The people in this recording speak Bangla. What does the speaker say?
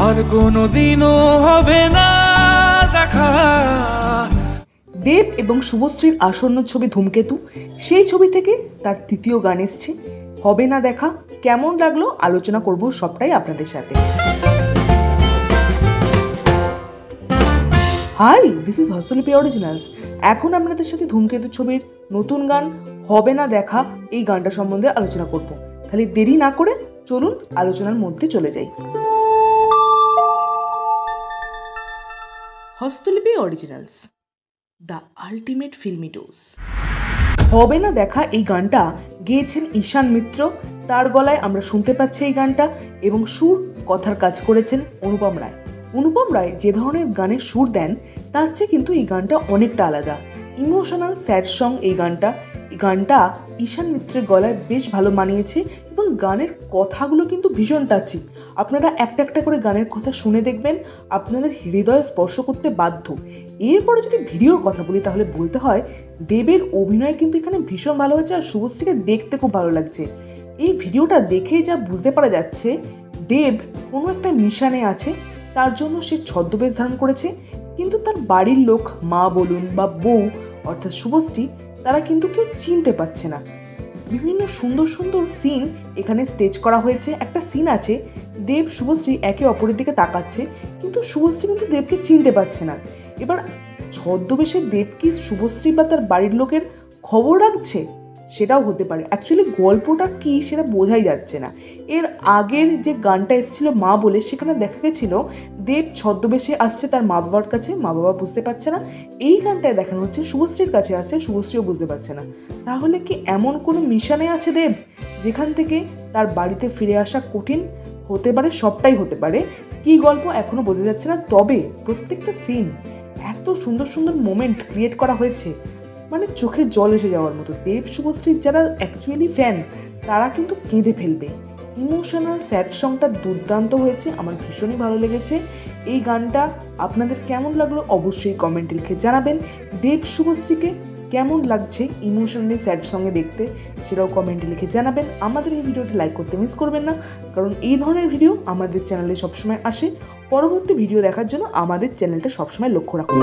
আর কোনোদিনও হবে না দেখা। দেব এবং শুভশ্রীর আসন্ন ছবি ধূমকেতু, সেই ছবি থেকে তার তৃতীয় গান এসছে হবে না দেখা। কেমন লাগলো আলোচনা করব সবটাই আপনাদের সাথে। Hi, this is Hastolipi Originals. এখন আপনাদের সাথে ধূমকেতু ছবির নতুন গান হবে না দেখা এই গানটা সম্বন্ধে আলোচনা করব। তাহলে দেরি না করে চলুন আলোচনার মধ্যে চলে যাই। Hastolipi Originals, the ultimate filmy dose. হবে না দেখা এই গানটা গেয়েছেন ঈশান মিত্র, তার গলায় আমরা শুনতে পাচ্ছি এই গানটা, এবং সুর কথার কাজ করেছেন অনুপম রায়। অনুপম রায় যে ধরনের গানের সুর দেন তার চেয়ে কিন্তু এই গানটা অনেকটা আলাদা, ইমোশনাল স্যাড সং। এই গানটা ঈশান মিত্রের গলায় বেশ ভালো মানিয়েছে এবং গানের কথাগুলো কিন্তু ভীষণ টাচি। আপনারা একটা একটা করে গানের কথা শুনে দেখবেন, আপনাদের হৃদয় স্পর্শ করতে বাধ্য। এরপরে যদি ভিডিওর কথা বলি তাহলে বলতে হয় দেবের অভিনয় কিন্তু এখানে ভীষণ ভালো হয়েছে, আর শুভশ্রীকে দেখতে খুব ভালো লাগছে। এই ভিডিওটা দেখেই যা বুঝতে পারা যাচ্ছে দেব কোনো একটা মিশনে আছে, তার জন্য সে ছদ্মবেশ ধারণ করেছে, কিন্তু তার বাড়ির লোক, মা বলুন বা বউ অর্থাৎ শুভশ্রী, তারা কিন্তু কেউ চিনতে পারছে না। বিভিন্ন সুন্দর সুন্দর সিন এখানে স্টেজ করা হয়েছে। একটা সিন আছে দেব শুভশ্রী একে অপরের দিকে তাকাচ্ছে, কিন্তু শুভশ্রী কিন্তু দেবকে চিনতে পারছে না। এবার ছদ্মবেশে দেব কি শুভশ্রী বা তার বাড়ির লোকের খবর রাখছে, সেটাও হতে পারে। অ্যাকচুয়ালি গল্পটা কি সেটা বোঝাই যাচ্ছে না। এর আগের যে গানটা এসেছিল মা বলে, সেখানে দেখা গেছিল দেব ছদ্মবেশে আসছে তার মা বাবার কাছে, মা বাবা বুঝতে পারছে না। এই গানটায় দেখানো হচ্ছে শুভশ্রীর কাছে আসছে, শুভশ্রীও বুঝতে পারছে না। তাহলে কি এমন কোনো মিশনে আছে দেব যেখান থেকে তার বাড়িতে ফিরে আসা কঠিন হতে পারে? সবটাই হতে পারে, কি গল্প এখনো বোঝা যাচ্ছে না। তবে প্রত্যেকটা সিন এত সুন্দর সুন্দর মোমেন্ট ক্রিয়েট করা হয়েছে, মানে চোখে জল এসে যাওয়ার মতো। দেব শুভশ্রীর যারা অ্যাকচুয়ালি ফ্যান তারা কিন্তু কেঁদে ফেলবে। ইমোশনাল স্যাড সংটা দুর্দান্ত হয়েছে, আমার ভীষণই ভালো লেগেছে। এই গানটা আপনাদের কেমন লাগলো অবশ্যই কমেন্টে লিখে জানাবেন। দেব শুভশ্রীকে কেমন লাগছে ইমোশনালি স্যাড সঙ্গে দেখতে, সেটাও কমেন্টে লিখে জানাবেন। আমাদের এই ভিডিওটি লাইক করতে মিস করবেন না, কারণ এই ধরনের ভিডিও আমাদের চ্যানেলে সবসময় আসে। পরবর্তী ভিডিও দেখার জন্য আমাদের চ্যানেলটা সবসময় লক্ষ্য রাখুন।